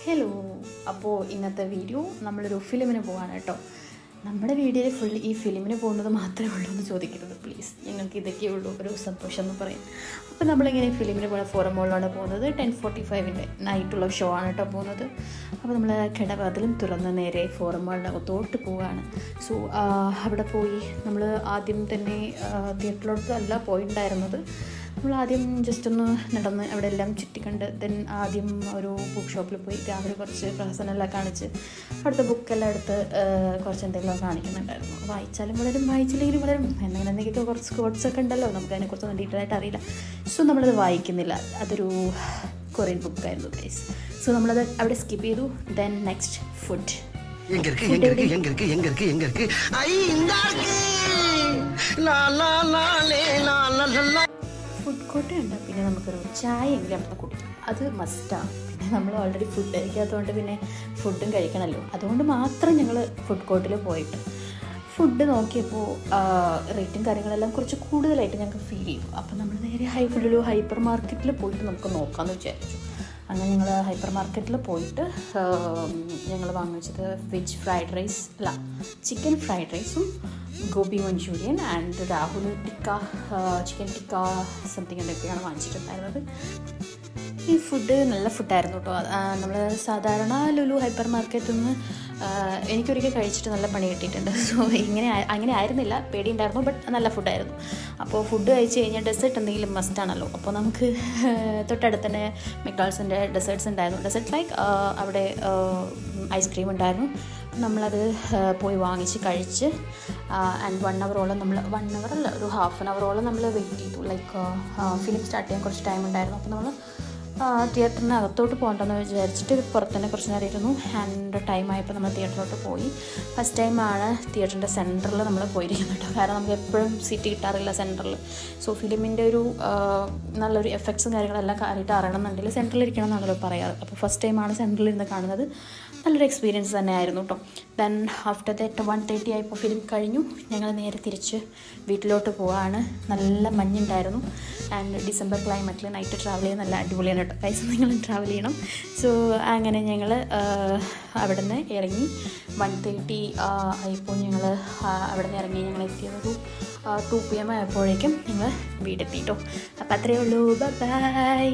Hello. അപ്പോൾ ഇന്നത്തെ video നമ്മളൊരു ഫിലിമിന് പോവാണ് കേട്ടോ. നമ്മുടെ വീഡിയോയിൽ ഫുൾ ഈ ഫിലിമിന് പോകുന്നത് മാത്രമേ ഉള്ളൂ എന്ന് ചോദിക്കരുത് പ്ലീസ്. ഞങ്ങൾക്ക് ഇതൊക്കെ ഉള്ളൂ ഒരു സന്തോഷം എന്ന് പറയും. അപ്പോൾ നമ്മളിങ്ങനെ ഫിലിമിന് പോകുന്ന ഫോറം മോളിലാണ് പോകുന്നത്. 10:45 നൈറ്റുള്ള ഷോ ആണ് കേട്ടോ പോകുന്നത്. അപ്പോൾ നമ്മൾ കിടവാതിലും തുറന്ന് നേരെ ഫോറം മോളിനകത്തോട്ട് പോവുകയാണ്. സോ അവിടെ പോയി നമ്മൾ ആദ്യം തന്നെ തിയേറ്ററിലോട്ടല്ല പോയിട്ടുണ്ടായിരുന്നത്. നമ്മൾ ആദ്യം ജസ്റ്റ് ഒന്ന് നടന്ന് അവിടെ എല്ലാം ചുറ്റിക്കണ്ട് ആദ്യം ഒരു ബുക്ക് ഷോപ്പിൽ പോയി രാവിലെ കുറച്ച് പ്രഹസനെല്ലാം കാണിച്ച് അവിടുത്തെ ബുക്കെല്ലാം എടുത്ത് കുറച്ച് എന്തെങ്കിലും കാണിക്കുന്നുണ്ടായിരുന്നു. വായിച്ചാലും വളരും വായിച്ചില്ലെങ്കിലും വളരും എന്നങ്ങനെ എന്തെങ്കിലും കുറച്ച് കോഡ്സൊക്കെ ഉണ്ടല്ലോ, നമുക്ക് അതിനെക്കുറിച്ചൊന്നും ഡീറ്റെയിൽ ആയിട്ട് അറിയില്ല. സോ നമ്മളത് വായിക്കുന്നില്ല. അതൊരു കൊറിയൻ ബുക്കായിരുന്നു ഗൈസ്. സോ നമ്മളത് അവിടെ സ്കിപ്പ് ചെയ്തു. Then next food. Food court ഉണ്ട്. പിന്നെ നമുക്കൊരു ചായ എങ്കിലും അവിടെ കുടിക്കും, അത് മസ്റ്റാണ്. പിന്നെ നമ്മൾ ഓൾറെഡി ഫുഡ് കഴിക്കാത്തതുകൊണ്ട് പിന്നെ ഫുഡും കഴിക്കണമല്ലോ, അതുകൊണ്ട് മാത്രം ഞങ്ങൾ ഫുഡ് കോർട്ടിൽ പോയിട്ട് ഫുഡ് നോക്കിയപ്പോൾ റേറ്റും കാര്യങ്ങളെല്ലാം കുറച്ച് കൂടുതലായിട്ട് ഞങ്ങൾക്ക് ഫീൽ ചെയ്തു. അപ്പോൾ നമ്മൾ നേരെ ഹൈപ്പർ മാർക്കറ്റിൽ പോയിട്ട് നമുക്ക് നോക്കാമെന്ന് വിചാരിച്ചു. അങ്ങനെ ഞങ്ങൾ ഹൈപ്പർ മാർക്കറ്റിൽ പോയിട്ട് ഞങ്ങൾ വാങ്ങിച്ചത് വെജ് ഫ്രൈഡ് റൈസ് അല്ല ചിക്കൻ ഫ്രൈഡ് റൈസും gobi manchurian and Rahul tikka chicken tikka something എന്തൊക്കെയാണ് വാങ്ങിച്ചിട്ടുണ്ടായിരുന്നത്. ഈ ഫുഡ് നല്ല ഫുഡായിരുന്നു കേട്ടോ. നമ്മൾ സാധാരണ ലുലു ഹൈപ്പർ മാർക്കറ്റിൽ നിന്ന് എനിക്കൊരിക്കൽ കഴിച്ചിട്ട് നല്ല പണി കിട്ടിയിട്ടുണ്ട്. സോ അങ്ങനെ ആയിരുന്നില്ല, പേടിയുണ്ടായിരുന്നു, ബട്ട് നല്ല ഫുഡായിരുന്നു. അപ്പോൾ ഫുഡ് കഴിച്ച് കഴിഞ്ഞാൽ ഡെസേർട്ട് എന്തെങ്കിലും മസ്റ്റാണല്ലോ. അപ്പോൾ നമുക്ക് തൊട്ടടുത്ത് തന്നെ മെക്ഡോണൾഡ്സിൻ്റെ ഡെസേർട്ട്സ് ഉണ്ടായിരുന്നു. ഡെസേർട്ട് ലൈക്ക് അവിടെ ഐസ്ക്രീം ഉണ്ടായിരുന്നു. നമ്മളത് പോയി വാങ്ങിച്ച് കഴിച്ച് ആൻഡ് 1 അവറോളം നമ്മൾ 1 അവറല്ല ഒരു ഹാഫ് ആൻ അവറോളം നമ്മൾ വെയിറ്റ് ചെയ്തു. ലൈക്ക് ഫിലിം സ്റ്റാർട്ട് ചെയ്യാൻ കുറച്ച് ടൈം ഉണ്ടായിരുന്നു. അപ്പോൾ നമ്മൾ തിയേറ്ററിന് അകത്തോട്ട് പോകണ്ടെന്ന് വിചാരിച്ചിട്ട് പുറത്ത് തന്നെ കുറച്ച് നേരം ഇരുന്നു. ആൻഡ് ടൈമായപ്പോൾ നമ്മൾ തിയേറ്ററിലോട്ട് പോയി. ഫസ്റ്റ് ടൈമാണ് തിയേറ്ററിൻ്റെ സെൻറ്ററിൽ നമ്മൾ പോയിരിക്കുന്നത് കേട്ടോ. കാരണം നമുക്ക് എപ്പോഴും സീറ്റ് കിട്ടാറില്ല സെൻറ്ററിൽ. സോ ഫിലിമിൻ്റെ ഒരു നല്ലൊരു എഫക്ട്സും കാര്യങ്ങളെല്ലാം കാര്യമായിട്ട് അറിയണമെന്നുണ്ടെങ്കിൽ സെൻറ്ററിൽ ഇരിക്കണം എന്നാണല്ലോ പറയാറ്. അപ്പോൾ ഫസ്റ്റ് ടൈമാണ് സെൻറ്ററിൽ ഇരുന്ന് കാണുന്നത്. നല്ലൊരു എക്സ്പീരിയൻസ് തന്നെ ആയിരുന്നു കേട്ടോ. ദെൻ ആഫ്റ്റർ ദാറ്റ് 1:30 ആയപ്പോൾ ഫിലിം കഴിഞ്ഞു. ഞങ്ങൾ നേരെ തിരിച്ച് വീട്ടിലോട്ട് പോവാണ്. നല്ല മഞ്ഞുണ്ടായിരുന്നു ആൻഡ് ഡിസംബർ ക്ലൈമറ്റിൽ നൈറ്റ് ട്രാവൽ ചെയ്യാൻ നല്ല അടിപൊളിയാണ് കേട്ടോ. പൈസ നിങ്ങൾ ട്രാവൽ ചെയ്യണം. സോ അങ്ങനെ ഞങ്ങൾ അവിടെ നിന്ന് ഇറങ്ങി 1:30 ആയപ്പോൾ ഞങ്ങൾ അവിടെ നിന്ന് ഇറങ്ങി. ഞങ്ങൾ എത്തിയത് 2 PM ആയപ്പോഴേക്കും ഞങ്ങൾ വീടെത്തി കേട്ടോ. അപ്പോൾ അത്രയേ ഉള്ളൂ. ബൈ.